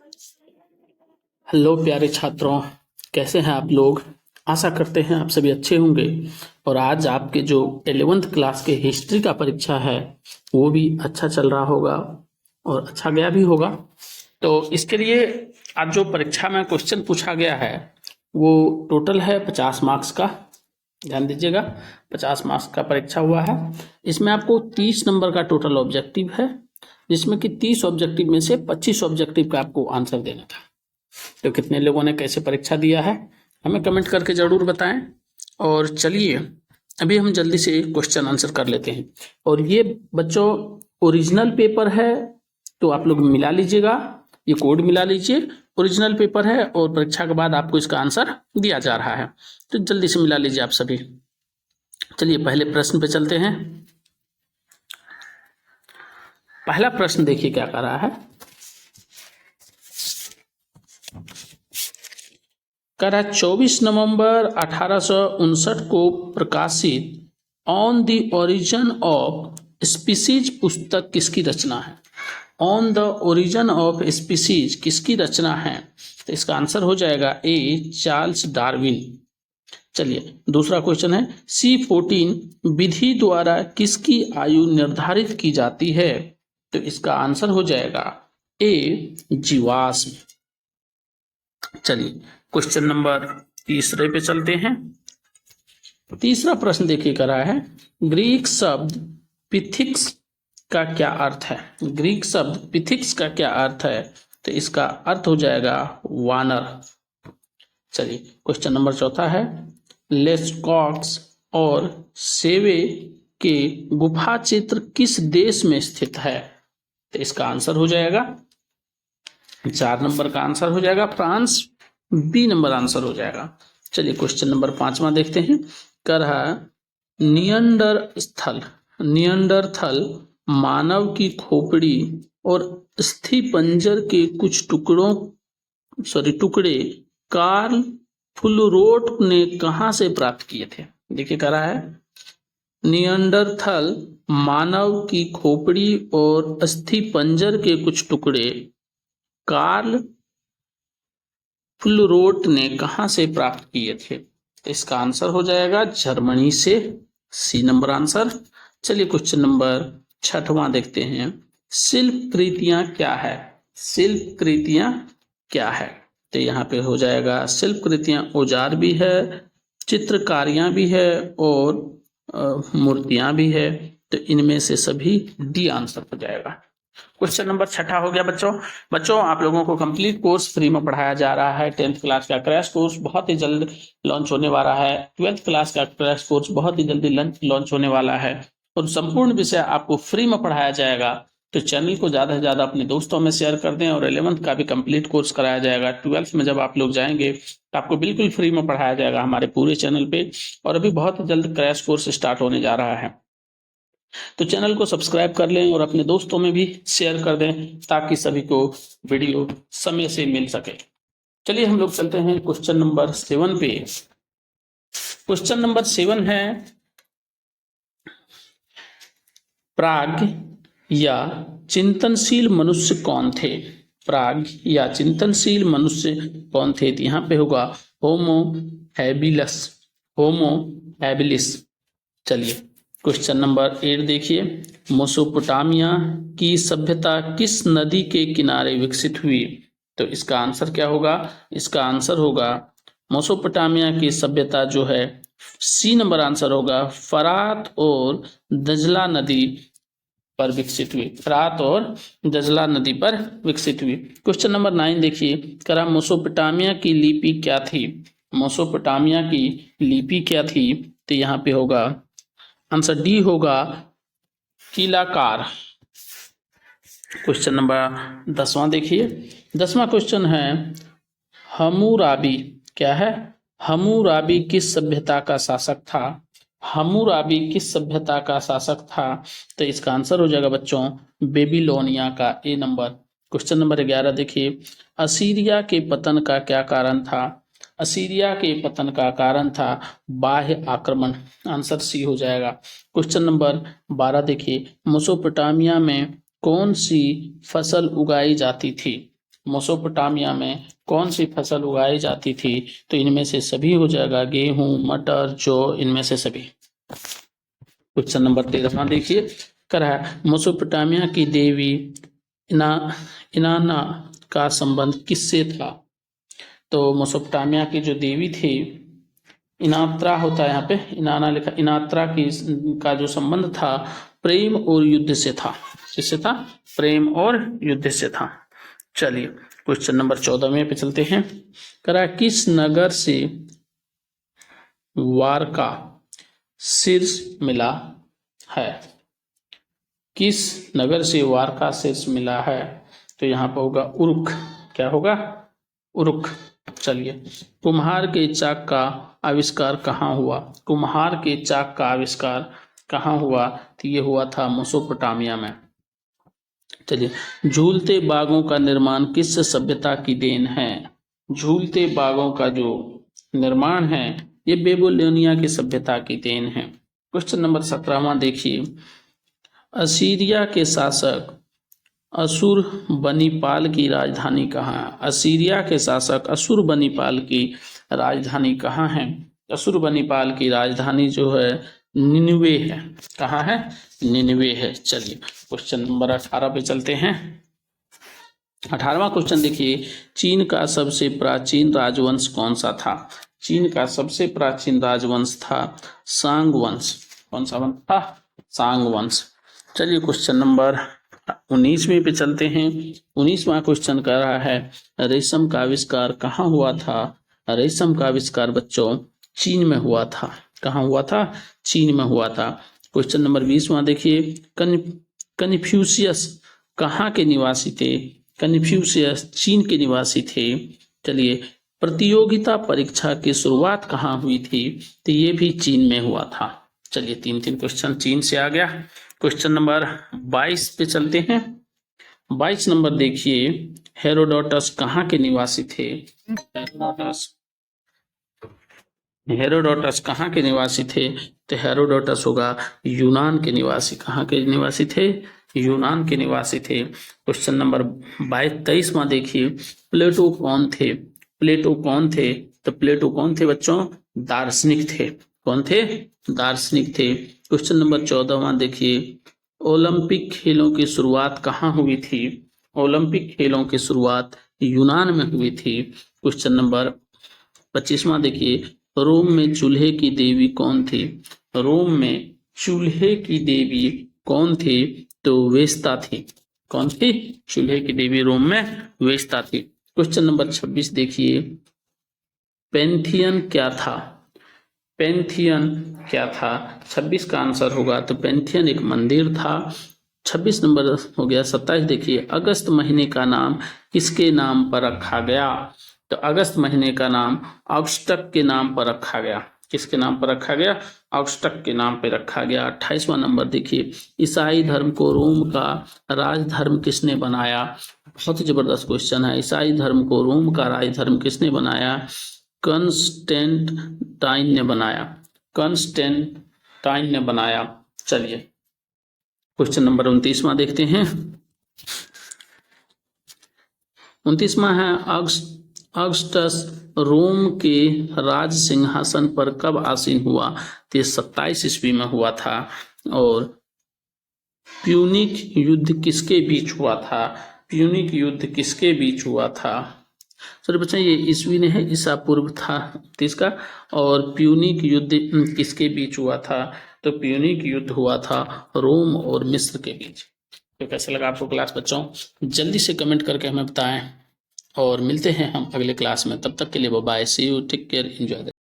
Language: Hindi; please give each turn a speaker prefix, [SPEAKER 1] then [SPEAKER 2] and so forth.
[SPEAKER 1] हेलो प्यारे छात्रों, कैसे हैं आप लोग। आशा करते हैं आप सभी अच्छे होंगे। और आज आपके जो 11th क्लास के हिस्ट्री का परीक्षा है वो भी अच्छा चल रहा होगा और अच्छा गया भी होगा। तो इसके लिए आज जो परीक्षा में क्वेश्चन पूछा गया है वो टोटल है 50 मार्क्स का। ध्यान दीजिएगा, 50 मार्क्स का परीक्षा हुआ है। इसमें आपको 30 नंबर का टोटल ऑब्जेक्टिव है, जिसमें कि 30 ऑब्जेक्टिव में से 25 ऑब्जेक्टिव का आपको आंसर देना था। तो कितने लोगों ने कैसे परीक्षा दिया है हमें कमेंट करके ज़रूर बताएं। और चलिए अभी हम जल्दी से क्वेश्चन आंसर कर लेते हैं। और ये बच्चों ओरिजिनल पेपर है, तो आप लोग मिला लीजिएगा, ये कोड मिला लीजिए। ओरिजिनल पेपर है और परीक्षा के बाद आपको इसका आंसर दिया जा रहा है, तो जल्दी से मिला लीजिए आप सभी। चलिए पहले प्रश्न पे चलते हैं। पहला प्रश्न देखिए क्या कर रहा है। कह रहा है 24 नवंबर 1859 को प्रकाशित on the origin of species पुस्तक किसकी रचना है। On the origin of species किसकी रचना है, तो इसका आंसर हो जाएगा ए चार्ल्स डार्विन। चलिए दूसरा क्वेश्चन है C14 विधि द्वारा किसकी आयु निर्धारित की जाती है, तो इसका आंसर हो जाएगा ए जीवाश्म। चलिए क्वेश्चन नंबर तीसरे पे चलते हैं। तीसरा प्रश्न देखिए कर रहा है ग्रीक शब्द पिथिक्स का क्या अर्थ है। ग्रीक शब्द पिथिक्स का क्या अर्थ है, तो इसका अर्थ हो जाएगा वानर। चलिए क्वेश्चन नंबर चौथा है लेस्कॉक्स और सेवे के गुफा चित्र किस देश में स्थित है, तो इसका आंसर हो जाएगा 4 नंबर का आंसर हो जाएगा फ्रांस। बी नंबर आंसर हो जाएगा। चलिए क्वेश्चन नंबर 5वां देखते हैं। कह रहा नियंडरथल मानव की खोपड़ी और अस्थिपंजर के कुछ टुकड़े कार्ल फुलरोट ने कहां से प्राप्त किए थे। देखिए कह रहा है नियंडरथल मानव की खोपड़ी और अस्थिपंजर के कुछ टुकड़े कार्ल फुलरोट ने कहां से प्राप्त किए थे, तो इसका आंसर हो जाएगा जर्मनी से। C number answer. चलिए क्वेश्चन नंबर 6वां देखते हैं। शिल्प कृतियां क्या है। शिल्प कृतियां क्या है, तो यहाँ पे हो जाएगा शिल्प कृतियां औजार भी है, चित्रकारियां भी है और मूर्तियां भी है, तो इनमें से सभी डी आंसर हो जाएगा। क्वेश्चन नंबर 6 हो गया बच्चों आप लोगों को कंप्लीट कोर्स फ्री में पढ़ाया जा रहा है। 10th क्लास का क्रैश कोर्स बहुत ही जल्द लॉन्च होने वाला है। 12th क्लास का क्रैश कोर्स बहुत ही जल्दी लॉन्च होने वाला है और संपूर्ण विषय आपको फ्री में पढ़ाया जाएगा। तो चैनल को ज़्यादा से ज़्यादा अपने दोस्तों में शेयर कर दें। और 11th का भी कंप्लीट कोर्स कराया जाएगा। 12th में जब आप लोग जाएंगे तो आपको बिल्कुल फ्री में पढ़ाया जाएगा हमारे पूरे चैनल पे। और अभी बहुत जल्द क्रैश कोर्स स्टार्ट होने जा रहा है, तो चैनल को सब्सक्राइब कर लें और अपने दोस्तों में भी शेयर कर दें ताकि सभी को वीडियो समय से मिल सके। चलिए हम लोग चलते हैं क्वेश्चन नंबर 7 पे। क्वेश्चन नंबर 7 है प्राग या चिंतनशील मनुष्य कौन थे। प्राग या चिंतनशील मनुष्य कौन थे, तो यहाँ पे होगा होमो हैबिलिस। चलिए क्वेश्चन नंबर 8 देखिए। मेसोपोटामिया की सभ्यता किस नदी के किनारे विकसित हुई, तो इसका आंसर क्या होगा। इसका आंसर होगा मेसोपोटामिया की सभ्यता जो है सी नंबर आंसर होगा फरात और दजला नदी पर विकसित हुई। फरात और दजला नदी पर विकसित हुई। क्वेश्चन नंबर 9 देखिए। करा मेसोपोटामिया की लिपि क्या थी। मेसोपोटामिया की लिपि क्या थी, तो यहाँ पे होगा आंसर डी होगा कीलाकार। क्वेश्चन नंबर 10वां देखिए। 10वां क्वेश्चन है हम्मुराबी क्या है। हम्मुराबी किस सभ्यता का शासक था। हम्मुराबी किस सभ्यता का शासक था, तो इसका आंसर हो जाएगा बच्चों बेबीलोनिया का ए नंबर। क्वेश्चन नंबर 11 देखिए। असीरिया के पतन का क्या कारण था। असीरिया के पतन का कारण था बाह्य आक्रमण। आंसर सी हो जाएगा। क्वेश्चन नंबर 12 देखिए। मेसोपोटामिया में कौन सी फसल उगाई जाती थी। मेसोपोटामिया में कौन सी फसल उगाई जाती थी? तो इनमें से सभी हो जाएगा, गेहूं, मटर, जौ, इनमें से सभी। क्वेश्चन नंबर 13 देखिए, कर है मेसोपोटामिया की देवी इनाना का संबंध किससे था? तो मेसोपोटामिया की जो देवी थी इनात्रा होता है यहाँ पे, इनाना लिखा, इनात्रा की का जो संबंध था प्रेम और युद्ध से था। किससे था? प्रेम और युद्ध से था। चलिए क्वेश्चन नंबर 14 पे चलते हैं। करा किस नगर से वार का शीर्ष मिला है? किस नगर से वार का शीर्ष मिला है? तो यहाँ पर होगा उरुक। क्या होगा? उरुक। चलिए, कुम्हार के चाक का आविष्कार कहाँ हुआ? कुम्हार के चाक का आविष्कार कहाँ हुआ? तो ये हुआ था मेसोपोटामिया में। चलिए, झूलते बागों का निर्माण किस सभ्यता की देन है? झूलते बागों का जो निर्माण है ये बेबीलोनिया की सभ्यता की देन है। क्वेश्चन नंबर 17 देखिए, असीरिया के शासक अशुरबनीपाल की राजधानी कहाँ है? असीरिया के शासक अशुरबनीपाल की राजधानी कहाँ है? अशुरबनीपाल की राजधानी जो है निनवे है। कहाँ है? निनवे है। चलिए क्वेश्चन नंबर 18 पे चलते हैं। 18वां क्वेश्चन देखिए, चीन का सबसे प्राचीन राजवंश कौन सा था? चीन का सबसे प्राचीन राजवंश था सांग वंश। कौन सा वंश था? सांग वंश। चलिए क्वेश्चन नंबर 19वें पे चलते हैं। 19वां क्वेश्चन कर रहा है, रेशम का आविष्कार कहाँ हुआ था? रेशम का आविष्कार बच्चों चीन में हुआ था। कहाँ हुआ था? चीन में हुआ था। क्वेश्चन नंबर 20वां देखिए, कन्फ्यूशियस कहाँ के निवासी थे? कन्फ्यूशियस चीन के निवासी थे। चलिए, प्रतियोगिता परीक्षा की शुरुआत कहाँ हुई थी? तो ये भी चीन में हुआ था। चलिए 3 क्वेश्चन चीन से आ गया। क्वेश्चन नंबर 22 पे चलते हैं। 22 नंबर देखिए, हेरोडोटस कहाँ के निवासी थे? हेरोडोटस कहाँ के निवासी थे? तो हेरोडोटस होगा यूनान के निवासी। कहाँ के निवासी थे? यूनान के निवासी थे। क्वेश्चन नंबर 23वां देखिए, प्लेटो कौन थे? प्लेटो कौन थे? तो प्लेटो कौन थे बच्चों? दार्शनिक थे। कौन थे? दार्शनिक थे। क्वेश्चन नंबर 14वां देखिए, ओलंपिक खेलों की शुरुआत कहाँ हुई थी? ओलंपिक खेलों की शुरुआत यूनान में हुई थी। क्वेश्चन नंबर 25वां देखिए, रोम में चूल्हे की देवी कौन थी? रोम में चूल्हे की देवी कौन थी? तो वेस्ता थी। कौन थी? चूल्हे की देवी रोम में वेस्ता थी। क्वेश्चन नंबर 26 देखिए, पैंथियन क्या था? पैंथियन क्या था? 26 का आंसर होगा तो पैंथियन एक मंदिर था। 26 नंबर हो गया। 27 देखिए, अगस्त महीने का नाम किसके नाम पर रखा गया? तो अगस्त महीने का नाम ऑगस्टक के नाम पर रखा गया। किसके नाम पर रखा गया? ऑगस्टक के नाम पर रखा गया। 28वां नंबर देखिए, ईसाई धर्म को रोम का राजधर्म किसने बनाया? बहुत ही जबरदस्त क्वेश्चन है। ईसाई धर्म को रोम का राजधर्म किसने बनाया? कंस्टेंटाइन ने बनाया। कंस्टेंटाइन ने बनाया। चलिए क्वेश्चन नंबर 29वां देखते हैं। 29वां है, ऑगस्टस रोम के राज सिंहासन पर कब आसीन हुआ? तो 27 ईस्वी में हुआ था। और प्यूनिक युद्ध किसके बीच हुआ था? प्यूनिक युद्ध किसके बीच हुआ था? सॉरी बच्चा, ये ईस्वी ने है, ईसा पूर्व था 30 का। और प्यूनिक युद्ध किसके बीच हुआ था? तो प्यूनिक युद्ध हुआ था रोम और मिस्र के बीच। तो कैसे लगा आपको क्लास बच्चों? जल्दी से कमेंट करके हमें बताएं और मिलते हैं हम अगले क्लास में। तब तक के लिए bye, see you, take care, enjoy.